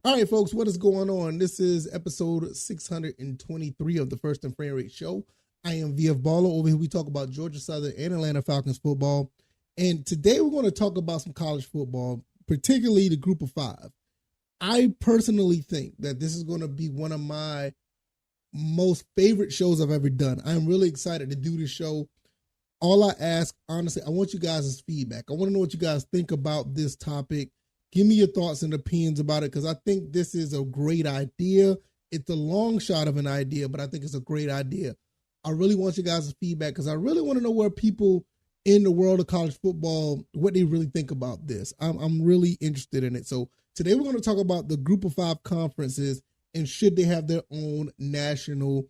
All right, folks, what is going on? This is episode 623 of the First and Frame Rate Show. I am VF Baller. Over here, we talk about Georgia Southern and Atlanta Falcons football. And today we're going to talk about some college football, particularly the Group of Five. I personally think that this is going to be one of my most favorite shows I've ever done. I'm really excited to do this show. All I ask, honestly, I want you guys' feedback. I want to know what you guys think about this topic. Give me your thoughts and opinions about it, because I think this is a great idea. It's a long shot of an idea, but I think it's a great idea. I really want you guys' feedback because I really want to know where people in the world of college football, what they really think about this. I'm really interested in it. So today we're going to talk about the Group of Five conferences and should they have their own national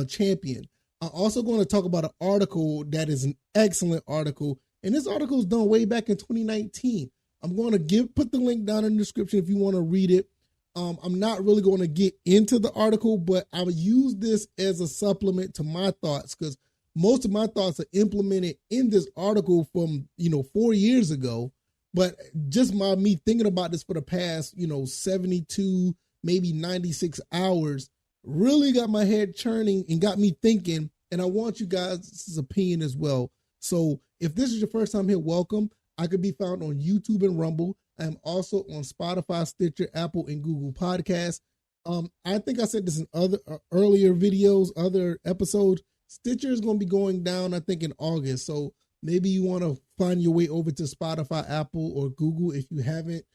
champion. I'm also going to talk about an article that is an excellent article, and this article was done way back in 2019. I'm going to put the link down in the description if you want to read it. I'm not really going to get into the article, but I would use this as a supplement to my thoughts because most of my thoughts are implemented in this article from, 4 years ago. But just me thinking about this for the past, 72, maybe 96 hours really got my head churning and got me thinking. And I want you guys' opinion as well. So if this is your first time here, welcome. I could be found on YouTube and Rumble. I am also on Spotify, Stitcher, Apple, and Google Podcasts. I think I said this in other earlier videos, other episodes. Stitcher is going to be going down, I think, in August. So maybe you want to find your way over to Spotify, Apple, or Google if you haven't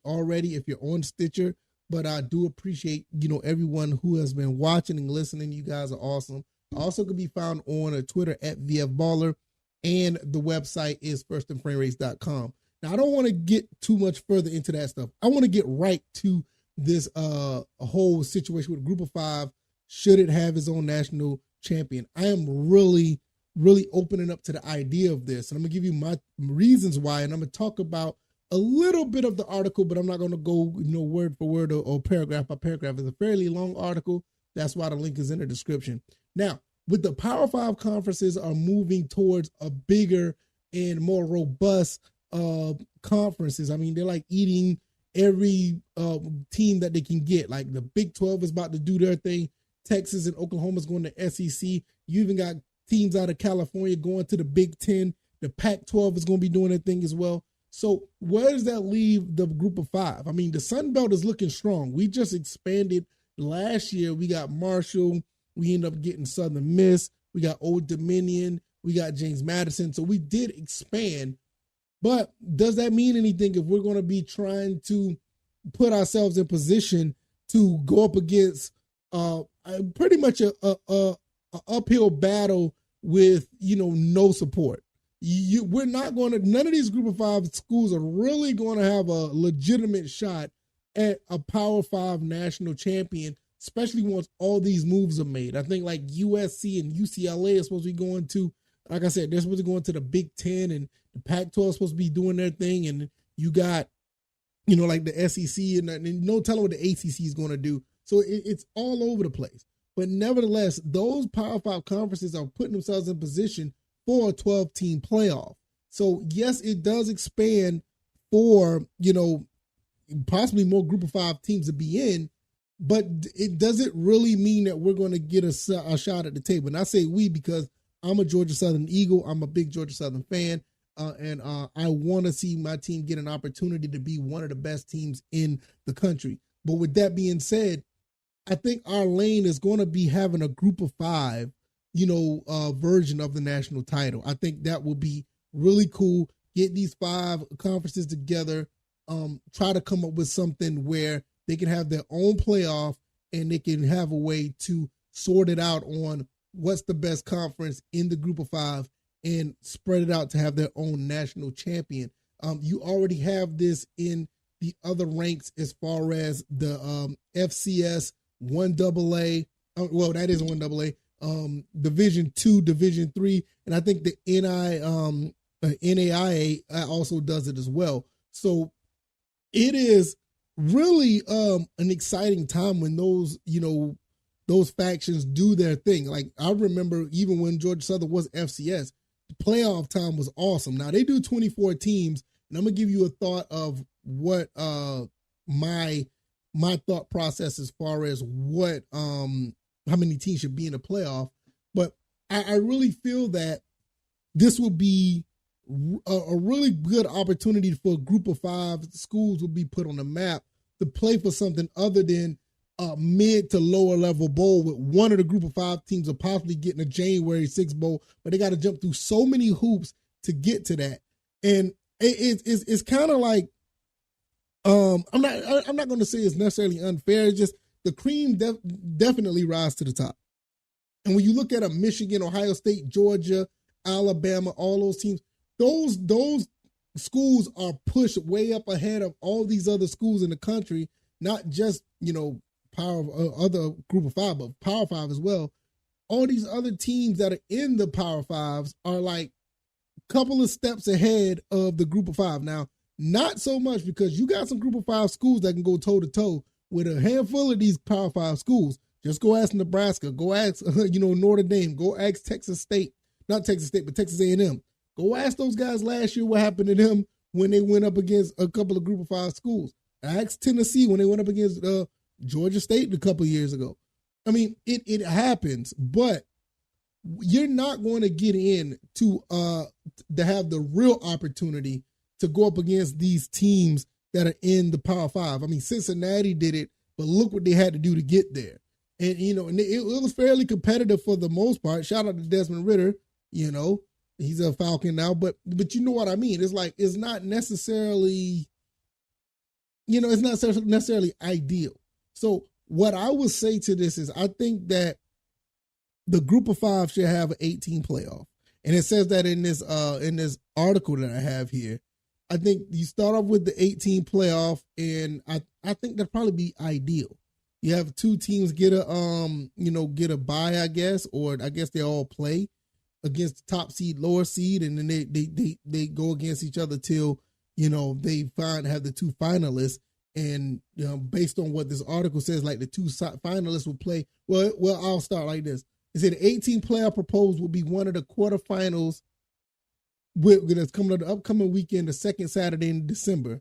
already, if you're on Stitcher. But I do appreciate, everyone who has been watching and listening. You guys are awesome. I also could be found on Twitter at VFBaller. And the website is firstandframerates.com. Now, I don't want to get too much further into that stuff. I want to get right to this whole situation with Group of Five. Should it have its own national champion? I am really, really opening up to the idea of this. And I'm going to give you my reasons why. And I'm going to talk about a little bit of the article, but I'm not going to go word for word or paragraph by paragraph. It's a fairly long article. That's why the link is in the description. Now, with the Power Five conferences are moving towards a bigger and more robust conferences. I mean, they're like eating every team that they can get. Like the Big 12 is about to do their thing. Texas and Oklahoma is going to SEC. You even got teams out of California going to the Big 10. The Pac-12 is going to be doing their thing as well. So where does that leave the Group of Five? I mean, the Sun Belt is looking strong. We just expanded last year. We got Marshall. We end up getting Southern Miss. We got Old Dominion. We got James Madison. So we did expand. But does that mean anything if we're going to be trying to put ourselves in position to go up against pretty much a uphill battle with, no support? We're not going to, none of these Group of Five schools are really going to have a legitimate shot at a Power Five national champion, especially once all these moves are made. I think like USC and UCLA are supposed to be going to, like I said, they're supposed to go into the Big 10, and the Pac-12 is supposed to be doing their thing. And you got, like the SEC and no telling what the ACC is going to do. So it's all over the place. But nevertheless, those Power Five conferences are putting themselves in position for a 12-team playoff. So yes, it does expand for, possibly more Group of Five teams to be in. But it doesn't really mean that we're going to get a shot at the table. And I say we because I'm a Georgia Southern Eagle. I'm a big Georgia Southern fan. And I want to see my team get an opportunity to be one of the best teams in the country. But with that being said, I think our lane is going to be having a Group of Five, version of the national title. I think that will be really cool. Get these five conferences together, try to come up with something where they can have their own playoff and they can have a way to sort it out on what's the best conference in the Group of Five and spread it out to have their own national champion. You already have this in the other ranks as far as the FCS 1AA. Well, that is 1AA. Division 2, Division 3, and I think the NAIA also does it as well. So it is really an exciting time when those factions do their thing. Like I remember even when Georgia Southern was FCS, the playoff time was awesome. Now they do 24 teams, and I'm gonna give you a thought of what my my thought process as far as what how many teams should be in the playoff. But I really feel that this will be a really good opportunity for a group of 5 schools will be put on the map to play for something other than a mid to lower level bowl with one of the group of 5 teams or possibly getting a January 6th bowl, but they got to jump through so many hoops to get to that. And it's kind of like, I'm not going to say it's necessarily unfair. It's just the cream definitely rise to the top. And when you look at a Michigan, Ohio State, Georgia, Alabama, all those teams, those schools are pushed way up ahead of all these other schools in the country, not just, other group of 5, but Power 5 as well. All these other teams that are in the Power 5s are like a couple of steps ahead of the group of 5. Now, not so much because you got some group of 5 schools that can go toe to toe with a handful of these Power 5 schools. Just go ask Nebraska, go ask, Notre Dame, go ask Texas State, not Texas State, but Texas A&M. Go ask those guys last year what happened to them when they went up against a couple of group of 5 schools. Ask Tennessee when they went up against Georgia State a couple of years ago. I mean, it happens, but you're not going to get in to have the real opportunity to go up against these teams that are in the Power 5. I mean, Cincinnati did it, but look what they had to do to get there. And, it was fairly competitive for the most part. Shout out to Desmond Ridder, he's a Falcon now, but you know what I mean? It's like, it's not necessarily, it's not necessarily ideal. So what I would say to this is I think that the group of 5 should have an 18 playoff. And it says that in this article that I have here. I think you start off with the 18 playoff, and I think that'd probably be ideal. You have 2 teams get a bye, I guess, or I guess they all play against the top seed, lower seed, and then they go against each other till, they have the 2 finalists. And based on what this article says, like the 2 finalists will play. Well, I'll start like this. It said the 18 playoff proposed will be one of the quarterfinals that's coming up the upcoming weekend, the second Saturday in December.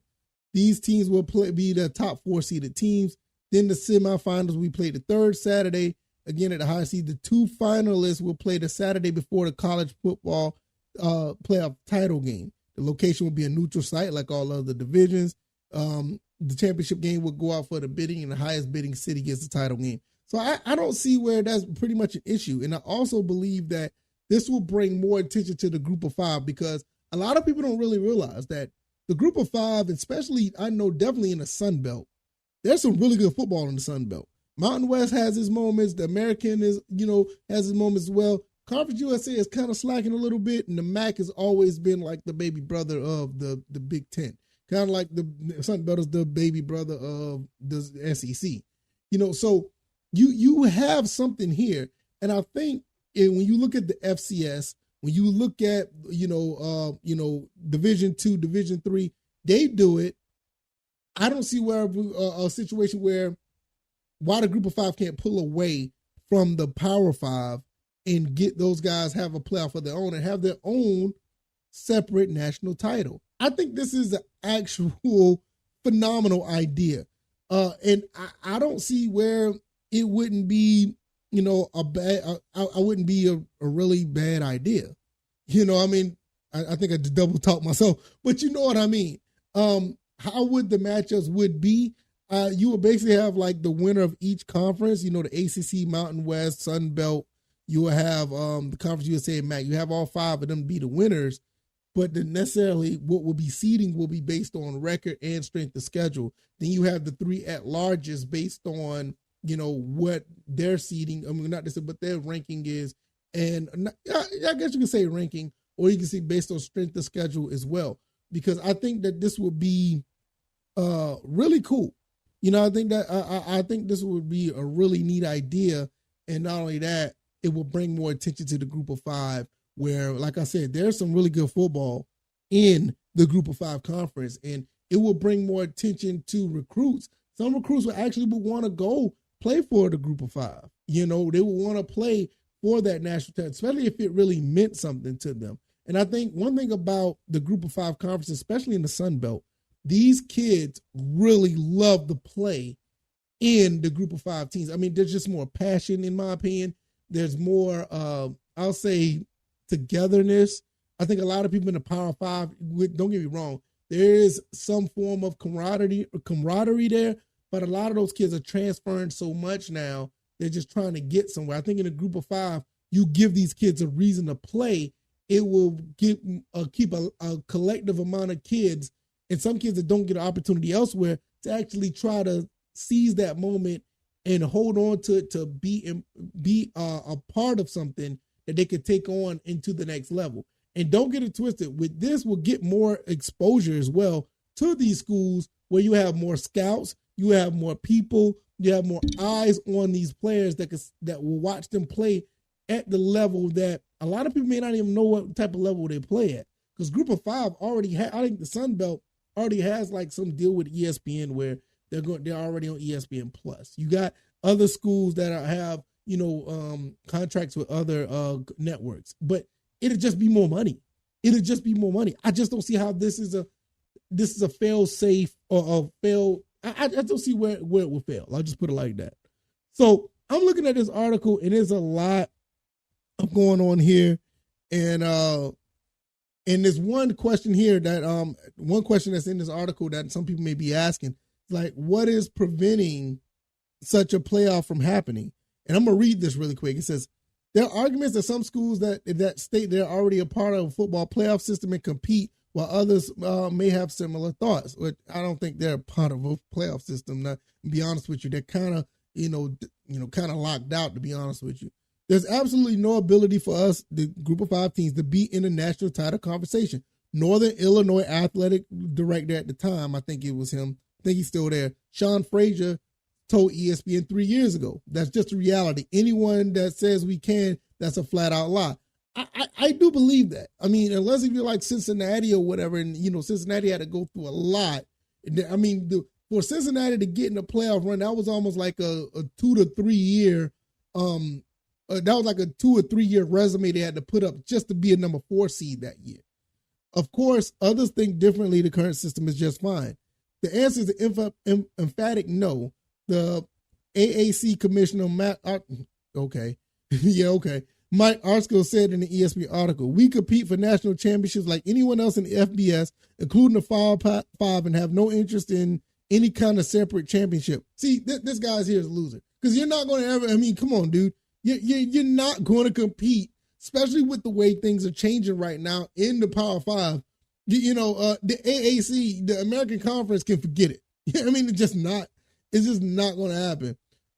These teams will be the top 4 seeded teams. Then the semifinals will be played the third Saturday. Again, at the high seed, the 2 finalists will play the Saturday before the college football playoff title game. The location will be a neutral site like all other divisions. The championship game will go out for the bidding, and the highest bidding city gets the title game. So I don't see where that's pretty much an issue. And I also believe that this will bring more attention to the group of 5 because a lot of people don't really realize that the group of 5, especially I know definitely in the Sun Belt, there's some really good football in the Sun Belt. Mountain West has its moments. The American has its moments as well. Conference USA is kind of slacking a little bit, and the MAC has always been like the baby brother of the Big Ten. Kind of like the Sun Belt is the baby brother of the SEC. So you have something here. And I think when you look at the FCS, when you look at, Division II, Division III, they do it. I don't see where a situation why the group of 5 can't pull away from the Power 5 and get those guys have a playoff of their own and have their own separate national title. I think this is an actual phenomenal idea. And I don't see where it wouldn't be, a bad, I wouldn't be a really bad idea. I think I double talked myself, but you know what I mean? How would the matchups would be? You would basically have like the winner of each conference, the ACC, Mountain West, Sun Belt. You will have the Conference USA and MAC. You have all 5 of them be the winners. But then necessarily what will be seeding will be based on record and strength of schedule. Then you have the 3 at-larges based on, what their seeding, not this, but their ranking is. And I guess you can say ranking, or you can say based on strength of schedule as well. Because I think that this would be really cool. I think that I think this would be a really neat idea. And not only that, it will bring more attention to the group of 5. Where, like I said, there's some really good football in the group of 5 conference, and it will bring more attention to recruits. Some recruits will actually want to go play for the group of 5. They will want to play for that national title, especially if it really meant something to them. And I think one thing about the group of 5 conference, especially in the Sun Belt, these kids really love to play in the group of 5 teams. I mean, there's just more passion, in my opinion. There's more, I'll say, togetherness. I think a lot of people in the Power 5, don't get me wrong, there is some form of camaraderie there, but a lot of those kids are transferring so much now, they're just trying to get somewhere. I think in a group of 5, you give these kids a reason to play, it will keep a collective amount of kids, and some kids that don't get an opportunity elsewhere, to actually try to seize that moment and hold on to it, to be a part of something that they could take on into the next level. And don't get it twisted. With this, we'll get more exposure as well to these schools where you have more scouts, you have more people, you have more eyes on these players that will watch them play at the level that a lot of people may not even know what type of level they play at. Because Group of 5 already I think the Sun Belt already has like some deal with ESPN where they're already on ESPN Plus. You got other schools that have contracts with other networks, but it'll just be more money. It'll just be more money. I just don't see how this is a fail safe or a fail. I don't see where it will fail. I'll just put it like that. So I'm looking at this article, and there's a lot of going on here, and there's one question here that one question that's in this article that some people may be asking, like, what is preventing such a playoff from happening? And I'm gonna read this really quick. It says, there are arguments that some schools that state they're already a part of a football playoff system and compete, while others may have similar thoughts. But I don't think they're a part of a playoff system. Now, to be honest with you, they're kind of kind of locked out. To be honest with you, there's absolutely no ability for us, the group of 5 teams, to be in the national title conversation. Northern Illinois athletic director at the time, I think it was him. I think he's still there. Sean Frazier told ESPN 3 years ago. That's just a reality. Anyone that says we can, that's a flat out lie. I do believe that. I mean, unless if you're like Cincinnati or whatever, and Cincinnati had to go through a lot. I mean, for Cincinnati to get in the playoff run, that was almost like a 2 to 3 year. That was like a 2 or 3 year resume they had to put up just to be a number 4 seed that year. Of course, others think differently. The current system is just fine. The answer is an emphatic no. The AAC commissioner, Mike Arskill said in the ESPN article, we compete for national championships like anyone else in the FBS, including the Power 5, and have no interest in any kind of separate championship. See, this guy's here is a loser. Because you're not going to ever, I mean, come on, dude. You're not going to compete, especially with the way things are changing right now in the Power 5. The AAC, the American Conference, can forget it. I mean, it's just not going to happen.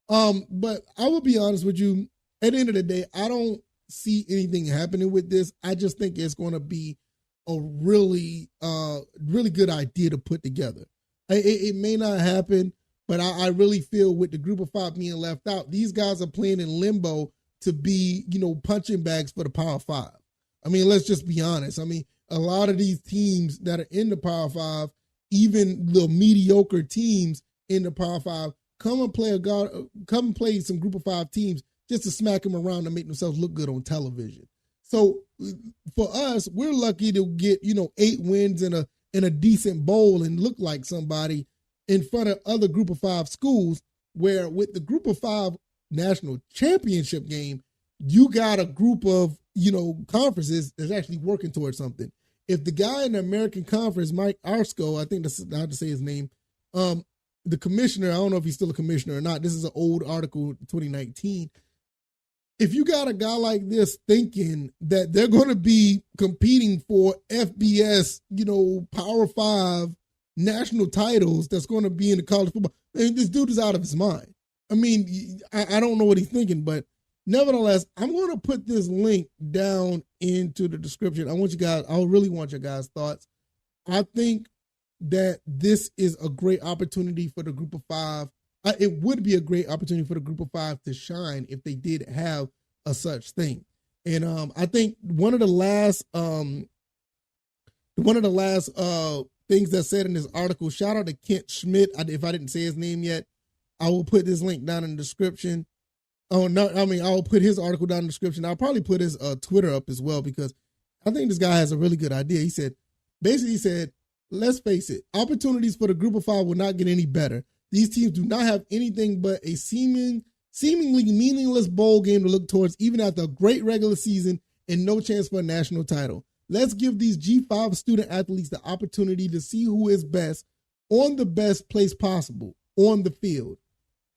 But I will be honest with you, at the end of the day, I don't see anything happening with this. I just think it's going to be a really good idea to put together. It may not happen, but I really feel with the group of 5 being left out, these guys are playing in limbo to be, punching bags for the Power 5. I mean, let's just be honest. I mean, a lot of these teams that are in the Power 5, even the mediocre teams in the Power 5, come and play some group of 5 teams just to smack them around and make themselves look good on television. So for us, we're lucky to get, 8 wins in a decent bowl and look like somebody in front of other group of 5 schools, where with the group of 5 national championship game, you got a group of, conferences that's actually working towards something. If the guy in the American Conference, Mike Arskill, I think that's how to say his name, the commissioner, I don't know if he's still a commissioner or not. This is an old article, 2019. If you got a guy like this thinking that they're going to be competing for FBS, Power 5 national titles that's going to be in the college football, and this dude is out of his mind. I mean, I don't know what he's thinking, but nevertheless, I'm going to put this link down into the description. I really want your guys' thoughts. I think that this is a great opportunity for the group of 5. It would be a great opportunity for the group of 5 to shine if they did have a such thing. And I think one of the last things that said in this article, shout out to Kent Schmidt. If I didn't say his name yet, I will put this link down in the description. Oh, no, I mean, I'll put his article down in the description. I'll probably put his Twitter up as well, because I think this guy has a really good idea. He said, let's face it, opportunities for the group of 5 will not get any better. These teams do not have anything but a seemingly meaningless bowl game to look towards, even after a great regular season and no chance for a national title. Let's give these G5 student athletes the opportunity to see who is best on the best place possible on the field.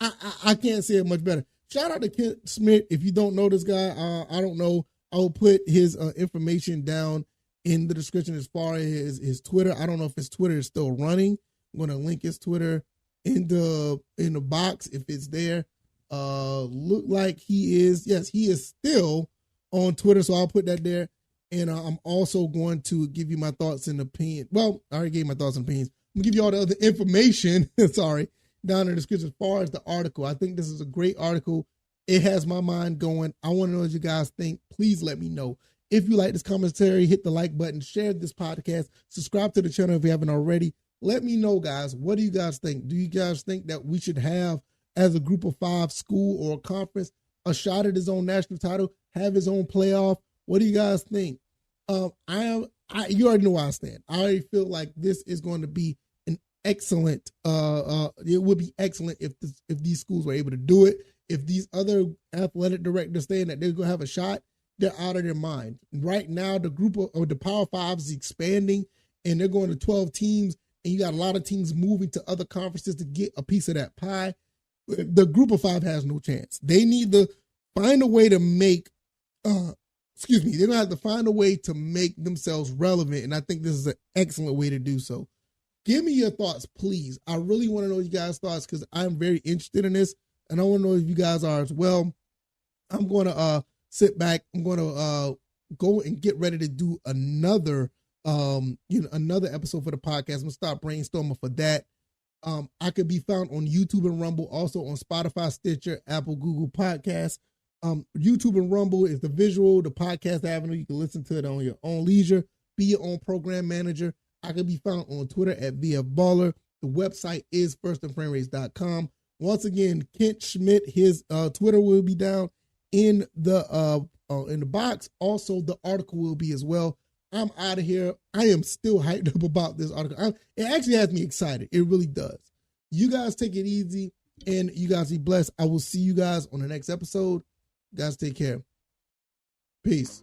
I can't say it much better. Shout out to Kent Schmidt. If you don't know this guy, I don't know. I will put his information down in the description as far as his Twitter. I don't know if his Twitter is still running. I'm going to link his Twitter in the box if it's there. Look like he is. Yes, he is still on Twitter, so I'll put that there. And I'm also going to give you my thoughts and opinion. Well, I already gave my thoughts and opinions. I'm going to give you all the other information, sorry, down in the description as far as the article. I think this is a great article. It has my mind going. I want to know what you guys think. Please let me know. If you like this commentary, hit the like button, share this podcast, subscribe to the channel if you haven't already. Let me know, guys. What do you guys think? Do you guys think that we should have, as a group of 5 school or conference, a shot at his own national title, have his own playoff? What do you guys think? You already know where I stand. I already feel like this is going to be an excellent. It would be excellent if these schools were able to do it. If these other athletic directors saying that they're going to have a shot, they're out of their mind. Right now, the group of the Power 5 is expanding, and they're going to 12 teams, and you got a lot of teams moving to other conferences to get a piece of that pie. The group of 5 has no chance. They need to find a way to make. They're going to have to find a way to make themselves relevant, and I think this is an excellent way to do so. Give me your thoughts, please. I really want to know your guys' thoughts because I'm very interested in this, and I want to know if you guys are as well. I'm going to sit back. I'm going to go and get ready to do another episode for the podcast. I'm going to start brainstorming for that. I could be found on YouTube and Rumble, also on Spotify, Stitcher, Apple, Google Podcasts. YouTube and Rumble is the visual, the podcast avenue. You can listen to it on your own leisure, be your own program manager. I can be found on Twitter at VFBaller. The website is firstandframerace.com. Once again, Kent Schmidt, his Twitter will be down in the box. Also, the article will be as well. I'm out of here. I am still hyped up about this article. It actually has me excited. It really does. You guys take it easy, and you guys be blessed. I will see you guys on the next episode. Guys, take care. Peace.